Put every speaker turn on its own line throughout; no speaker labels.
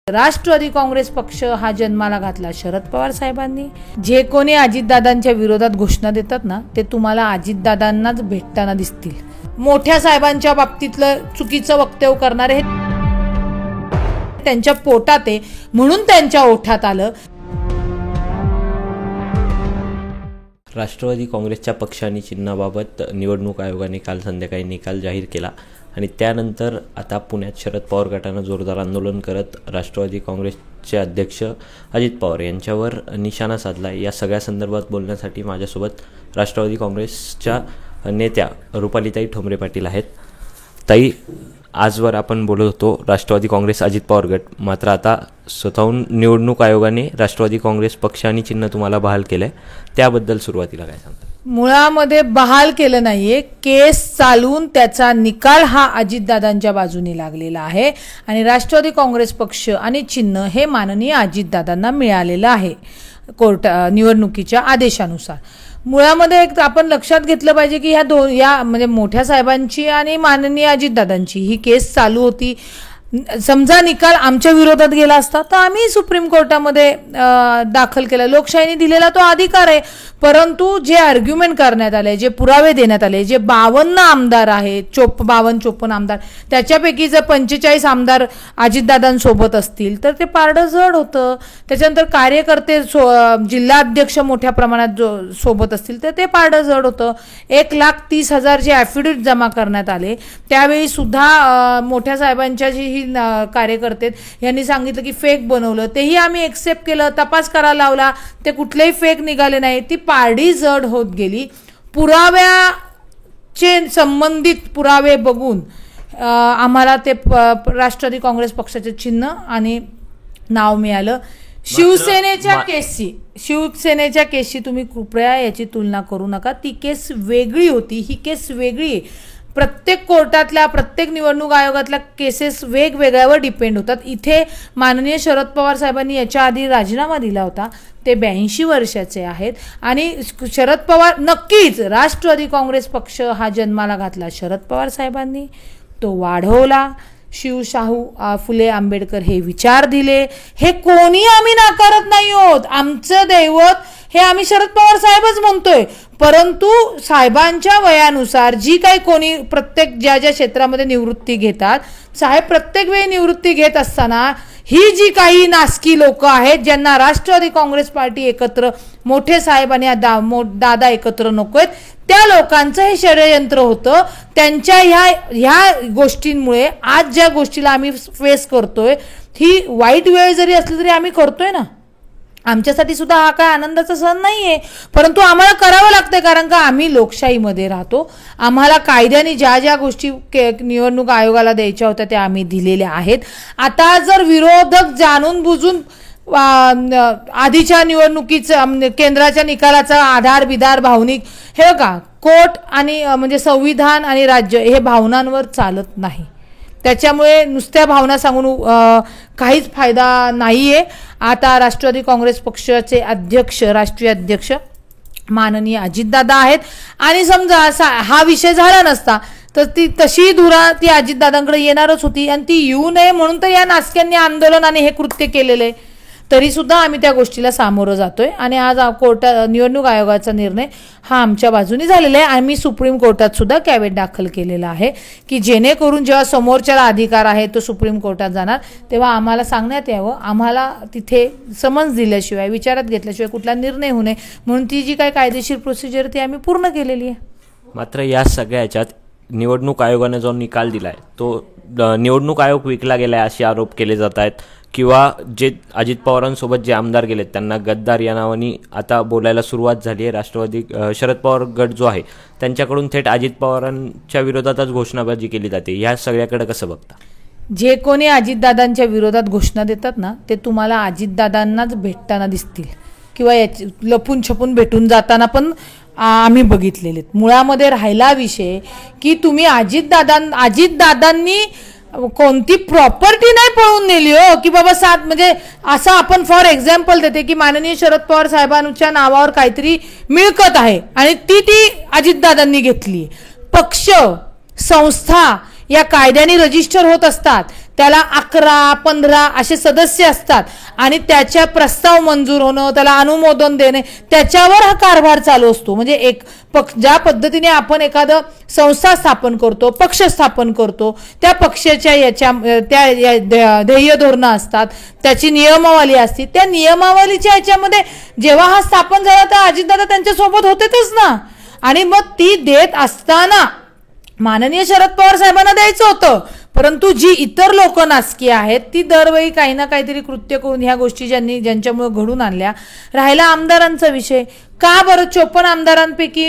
राष्ट्रवादी काँग्रेस पक्ष हा जन्माला घातला शरद पवार साहेबांनी. जे कोणी अजितदादांच्या विरोधात घोषणा देतात ना, ते तुम्हाला अजितदादांनाच भेटताना दिसतील. मोठ्या साहेबांच्या बाबतीतलं चुकीचं वक्तव्य करणारे हे त्यांच्या पोटात आहे म्हणून त्यांच्या ओठात आलं.
राष्ट्रवादी काँग्रेसच्या पक्ष आणि चिन्हाबाबत निवडणूक आयोगाने काल संध्याकाळी निकाल जाहीर केला आणि त्यानंतर आता पुण्यात शरद पवार गटानं जोरदार आंदोलन करत राष्ट्रवादी काँग्रेसचे अध्यक्ष अजित पवार यांच्यावर निशाणा साधला. या सगळ्या संदर्भात बोलण्यासाठी माझ्यासोबत राष्ट्रवादी काँग्रेसच्या नेत्या रुपालीताई ठोंबरे पाटील आहेत. ताई, आजवर आपण बोलत होतो राष्ट्रवादी काँग्रेस अजित पवार गट, मात्र आता स्वतःहून निवडणूक आयोगाने राष्ट्रवादी काँग्रेस पक्ष आणि चिन्ह तुम्हाला बहाल केलंय, त्याबद्दल सुरुवातीला काय सांगता?
मुळामध्ये बहाल केलं नाहीये, केस चालून त्याचा निकाल हा अजितदादांच्या बाजूने लागलेला आहे आणि राष्ट्रवादी काँग्रेस पक्ष आणि चिन्ह हे माननीय अजितदादांना मिळालेलं आहे निवडणुकीच्या आदेशानुसार. मुळामध्ये एक आपण लक्षात घेतलं पाहिजे की या म्हणजे मोठ्या साहेबांची आणि माननीय अजितदादांची ही केस चालू होती. समजा निकाल आमच्या विरोधात गेला असता तर आम्ही सुप्रीम कोर्टामध्ये दाखल केला. लोकशाहीने दिलेला तो अधिकार आहे. परंतु जे आर्ग्युमेंट करण्यात आले, जे पुरावे देण्यात आले, जे 52 आमदार आहेत, 52-54 आमदार, त्याच्यापैकी जर 45 आमदार अजितदादांसोबत असतील तर ते पारडं जड होतं. त्याच्यानंतर कार्यकर्ते जिल्हाध्यक्ष मोठ्या प्रमाणात सोबत असतील तर ते पारडं जड होतं. 1,30,000 जे ॲफिडेव्हिट जमा करण्यात आले त्यावेळी सुद्धा मोठ्या साहेबांच्या जी कार्यकर्ते यांनी सांगितलं की फेक बनवलं, तेही आम्ही एक्सेप्ट केलं, तपास करायला लावला, ते कुठलेही फेक निघाले नाही. ती पारडी जड होत गेली. पुराव्याचे संबंधित पुरावे बघून आम्हाला ते राष्ट्रवादी काँग्रेस पक्षाचे चिन्ह आणि नाव मिळालं. शिवसेनेच्या केसची तुम्ही कृपया याची तुलना करू नका. ती केस वेगळी होती, ही केस वेगळी आहे. प्रत्येक कोर्टातल्या, प्रत्येक निवडणूक आयोगातल्या केसेस वेगवेगळ्यावर डिपेंड होतात. इथे माननीय शरद पवार साहेबांनी याच्या आधी राजीनामा दिला होता. ते 82 वर्षाचे आहेत आणि शरद पवार नक्कीच राष्ट्रवादी काँग्रेस पक्ष हा जन्माला घातला शरद पवार साहेबांनी, तो वाढवला. शाहू फुले आंबेडकर हे विचार दिले, हे कोणी आम्ही नाकारत नाही आहोत. आमचं दैवत हे आम्ही शरद पवार साहेबच म्हणतोय. परंतु साहेबांच्या वयानुसार जी काही कोणी प्रत्येक ज्या क्षेत्रामध्ये निवृत्ती घेतात, साहेब प्रत्येक वेळी निवृत्ती घेत असताना ही जी काही नासकी लोक आहेत ज्यांना राष्ट्रवादी काँग्रेस पार्टी एकत्र, मोठे साहेब आणि दादा एकत्र नकोत, त्या लोकांचं हे षडयंत्र होतं. त्यांच्या ह्या गोष्टींमुळे आज ज्या गोष्टीला आम्ही फेस करतोय, ही वाईट वेळ जरी असली तरी आम्ही करतोय ना. आमच्यासाठी सुद्धा हा काय आनंदाचा सण नाहीये, परंतु आम्हाला करावं लागतंय, कारण का आम्ही लोकशाहीमध्ये राहतो. आम्हाला कायद्याने ज्या गोष्टी निवडणूक आयोगाला द्यायच्या होत्या त्या आम्ही दिलेल्या आहेत. आता जर विरोधक जाणून बुजून आधीच्या निवडणुकीचं केंद्राच्या निकालाचा आधार बिधार भावनिक, हे बघा, कोर्ट आणि म्हणजे संविधान आणि राज्य हे भावनांवर चालत नाही. त्याच्यामुळे नुसत्या भावना सांगून काहीच फायदा नाहीये. आता राष्ट्रवादी काँग्रेस पक्षाचे अध्यक्ष, राष्ट्रीय अध्यक्ष माननीय अजितदादा आहेत आणि समजा हा विषय झाला नसता तर ती तशी धुरा ती अजितदादांकडे येणारच होती आणि ती येऊ नये म्हणून तर या नासक्यांनी आंदोलन आणि हे कृत्य केलेलं आहे. तरी सुद्धा आम्ही त्या गोष्टीला सामोरं जातोय आणि आज निवडणूक आयोगाचा निर्णय हा आमच्या बाजूने झालेला आहे. आम्ही सुप्रीम कोर्टात सुद्धा कॅव्हेट दाखल केलेला आहे की जेणेकरून जेव्हा समोरच्याला अधिकार आहे तो सुप्रीम कोर्टात जाणार तेव्हा आम्हाला सांगण्यात यावं, आम्हाला तिथे समन्स दिल्याशिवाय, विचारात घेतल्याशिवाय कुठला निर्णय होऊ नये म्हणून ती जी काही कायदेशीर प्रोसिजर ती आम्ही पूर्ण केलेली आहे.
मात्र या सगळ्या ह्याच्यात निवडणूक आयोगाने जो निकाल दिलाय तो निवडणूक आयोग विकला गेलाय असे आरोप केले जात आहेत किंवा जे अजित पवारांसोबत जे आमदार गेलेत त्यांना गद्दार या नावाने आता बोलायला सुरुवात झाली आहे. राष्ट्रवादी शरद पवार गट जो आहे त्यांच्याकडून थेट अजित पवारांच्या विरोधातच घोषणाबाजी केली जाते. या सगळ्याकडे कसं बघता?
जे कोणी अजितदादांच्या विरोधात घोषणा देतात ना, ते तुम्हाला अजितदादांनाच भेटताना दिसतील किंवा लपून छपून भेटून जाताना पण आम्ही बघितलेले. मुळामध्ये राहिला विषय की तुम्ही अजितदादांनी कोणती प्रॉपर्टी नाही पळून नेली हो की बाबा म्हणजे असं आपण फॉर एक्झाम्पल देते की माननीय शरद पवार साहेबांच्या नावावर काहीतरी मिळकत आहे आणि ती अजितदादांनी घेतली. पक्ष, संस्था या कायद्याने रजिस्टर होत असतात. त्याला 11-15 असे सदस्य असतात आणि त्याच्या प्रस्ताव मंजूर होणं, त्याला अनुमोदन देणे, त्याच्यावर हा कारभार चालू असतो. म्हणजे ज्या पद्धतीने आपण एखादं संस्था स्थापन करतो, पक्ष स्थापन करतो, त्या पक्षाच्या त्या ध्येय धोरणं असतात, त्याची नियमावली असते. त्या नियमावलीच्या याच्यामध्ये जेव्हा हा स्थापन झाला तर अजितदादा त्यांच्यासोबत होतेच ना. आणि मग ती देत असताना माननीय शरद पवार साहेबांना द्यायचं होतं, परंतु जी इतर लोक नासकी आहेत ती दरवेळी काही ना काहीतरी कृत्य करून ह्या गोष्टी ज्यांच्यामुळे घडून आणल्या. राहिला आमदारांचा विषय, का बरं 54 आमदारांपैकी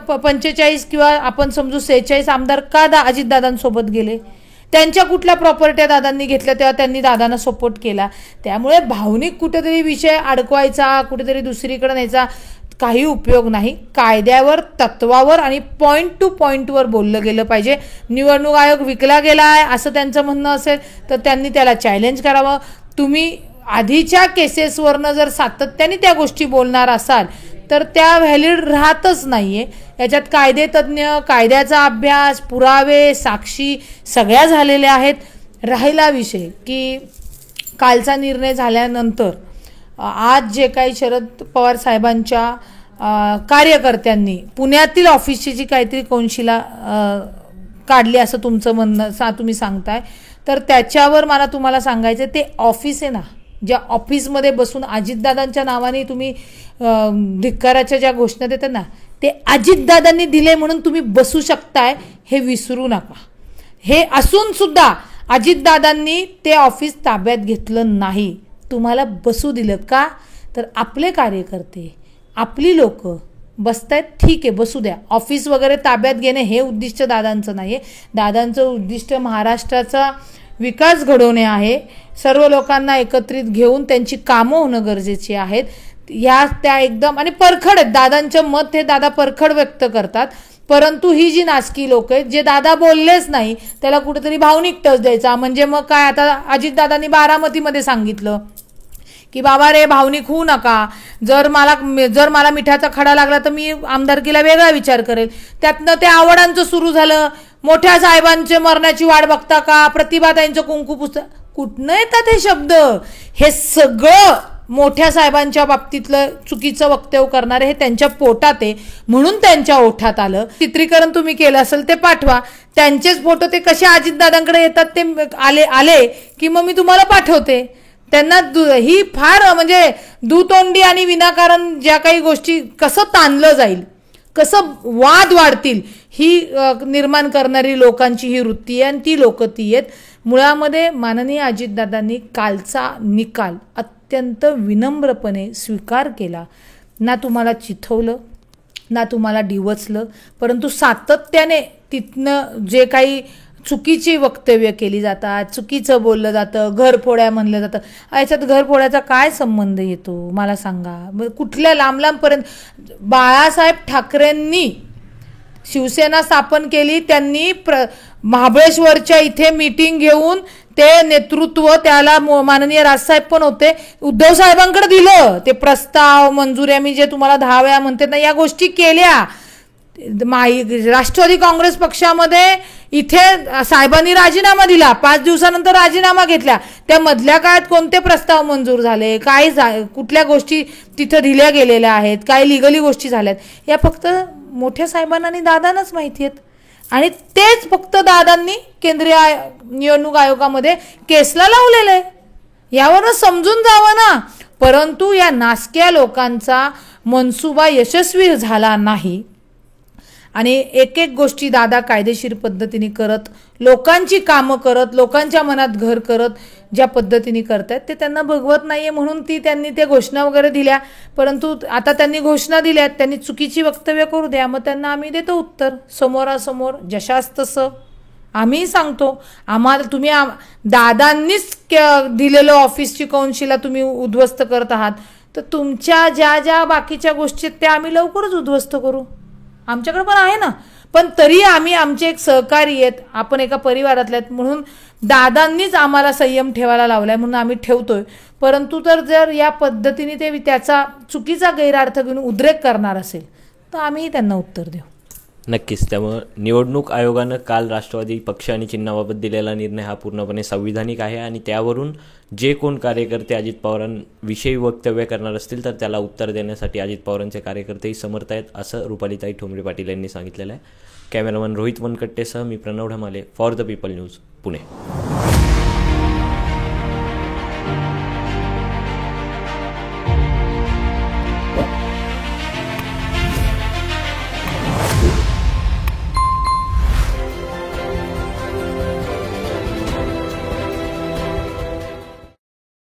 45 किंवा आपण समजू 46 आमदार का अजितदादांसोबत गेले? त्यांच्या कुठल्या प्रॉपर्ट्या दादांनी घेतल्या तेव्हा त्यांनी दादांना सपोर्ट केला. त्यामुळे भावनिक कुठेतरी विषय अडकवायचा, कुठेतरी दुसरीकडे न्यायचा काही उपयोग नाही. कायद्यावर, तत्वावर आणि पॉईंट टू पॉईंटवर बोललं गेलं पाहिजे. निवडणूक आयोग विकला गेला आहे असं त्यांचं म्हणणं असेल तर त्यांनी त्याला चॅलेंज करावं. तुम्ही आधीच्या केसेसवरनं जर सातत्याने त्या गोष्टी बोलणार असाल तर त्या व्हॅलिड राहतच नाहीये. याच्यात कायदेतज्ञ, कायद्याचा अभ्यास, पुरावे, साक्षी सगळ्या झालेल्या आहेत. राहिला विषय की कालचा निर्णय झाल्यानंतर आज जे काही शरद पवार साहेबांच्या कार्यकर्त्यांनी पुण्यातील ऑफिसची जी काहीतरी कोनशिला काढली असं तुमचं म्हणणं तुम्ही सांगताय, तर त्याच्यावर मला तुम्हाला सांगायचं ते ऑफिस आहे ना, ज्या ऑफिसमध्ये बसून अजितदादांच्या नावाने तुम्ही धिक्काराच्या ज्या घोषणा देतात ना, ते अजितदादांनी दिले म्हणून तुम्ही बसू शकताय हे विसरू नका. हे असून सुद्धा अजितदादांनी ते ऑफिस ताब्यात घेतलं नाही, तुम्हाला बसू दिलं का? तर आपले कार्यकर्ते, आपली लोक बसतायत, ठीक आहे बसू द्या. ऑफिस वगैरे ताब्यात घेणे हे उद्दिष्ट दादांचं नाही आहे. दादांचं उद्दिष्ट महाराष्ट्राचा विकास घडवणे आहे. सर्व लोकांना एकत्रित घेऊन त्यांची कामं होणं गरजेची आहेत. त्या एकदम आणि परखड आहेत. दादांचं मत हे दादा परखड व्यक्त करतात. परंतु ही जी नासकी लोक आहेत, जे दादा बोललेच नाही त्याला कुठेतरी भावनिक टच द्यायचा. म्हणजे मग काय, आता अजितदादांनी बारामतीमध्ये सांगितलं की बाबा रे भावनिक होऊ नका, जर मला मिठाचा खडा लागला तर मी आमदारकीला वेगळा विचार करेल. त्यातनं ते आवडांचं सुरू झालं. मोठ्या साहेबांचे मरणाची वाट बघता का, प्रतिभाताईंचं कुंकू पुस्तक, कुठनं येतात हे शब्द? हे सगळं मोठ्या साहेबांच्या बाबतीतलं चुकीचं वक्तव्य करणारे हे त्यांच्या पोटात आहे म्हणून त्यांच्या ओठात आलं. चित्रीकरण तुम्ही केलं असेल ते पाठवा. त्यांचेच फोटो ते कसे अजितदादांकडे येतात ते आले की मग मी तुम्हाला पाठवते. त्यांना ही फार म्हणजे दुतोंडी आणि विनाकारण ज्या काही गोष्टी कसं ताणलं जाईल, कसं वाद वाढतील ही निर्माण करणारी लोकांची ही वृत्ती आहे आणि ती लोक ती आहेत. मुळामध्ये माननीय अजितदादांनी कालचा निकाल अत्यंत विनम्रपणे स्वीकार केला. ना तुम्हाला चिथवलं, ना तुम्हाला डिवचलं, परंतु सातत्याने तिथनं जे काही चुकीची वक्तव्य केली जातात, चुकीचं बोललं जातं, घरफोड्या म्हणलं जातं. याच्यात घरफोड्याचा काय संबंध येतो मला सांगा? कुठल्या लांबपर्यंत बाळासाहेब ठाकरेंनी शिवसेना स्थापन केली, त्यांनी महाबळेश्वरच्या इथे मीटिंग घेऊन ते नेतृत्व, त्याला माननीय राजसाहेब पण होते, उद्धव साहेबांकडे दिलं. ते प्रस्ताव मंजुरी मी जे तुम्हाला 10 वेळा म्हणते ना, या गोष्टी केल्या. राष्ट्रवादी काँग्रेस पक्षामध्ये इथे साहेबांनी राजीनामा दिला, 5 दिवसानंतर राजीनामा घेतला. त्या मधल्या काळात कोणते प्रस्ताव मंजूर झाले, काय कुठल्या गोष्टी तिथं दिल्या गेलेल्या आहेत, काय लिगली गोष्टी झाल्यात, या फक्त मोठ्या साहेबांना आणि दादांनाच माहिती आहेत. आणि तेच फक्त दादांनी केंद्रीय निवडणूक आयोगामध्ये केसला लावलेलं आहे. यावरच समजून जावं ना. परंतु या नासक्या लोकांचा मनसुबा यशस्वी झाला नाही आणि एक गोष्टी दादा कायदेशीर पद्धतीने करत, लोकांची कामं करत, लोकांच्या मनात घर करत ज्या पद्धतीने करतायत ते त्यांना भगवत नाहीये म्हणून त्यांनी ते घोषणा वगैरे दिल्या. परंतु आता त्यांनी घोषणा दिल्यात, त्यांनी चुकीची वक्तव्य करू द्या, मग त्यांना आम्ही देतो उत्तर समोरासमोर जशास तसं. आम्ही सांगतो आम्हाला तुम्ही दादांनीच दिलेलं ऑफिसची कौन्सिला तुम्ही उद्ध्वस्त करत आहात, तर तुमच्या ज्या ज्या बाकीच्या गोष्टी आहेत त्या आम्ही लवकरच उद्ध्वस्त करू. आमच्याकडे पण आहे ना. पण तरी आम्ही आमचे एक सहकारी आहेत, आपण एका परिवारातले आहेत म्हणून दादांनीच आम्हाला संयम ठेवायला लावलाय म्हणून आम्ही ठेवतोय. परंतु जर या पद्धतीने ते त्याचा चुकीचा गैरअर्थ घेऊन उद्रेक करणार असेल तर आम्हीही त्यांना उत्तर देऊ.
नक्कीच. त्यामुळं निवडणूक आयोगानं काल राष्ट्रवादी पक्ष आणि चिन्हाबाबत दिलेला निर्णय हा पूर्णपणे संविधानिक आहे आणि त्यावरून जे कोण कार्यकर्ते अजित पवारांविषयी वक्तव्य करणार असतील तर त्याला उत्तर देण्यासाठी अजित पवारांचे कार्यकर्तेही समर्थ आहेत, असं रुपालीताई ठोंबरे पाटील यांनी सांगितलेलं आहे. कॅमेरामन रोहित वनकट्टेसह मी Pranav Dhamale, for the people news, Pune.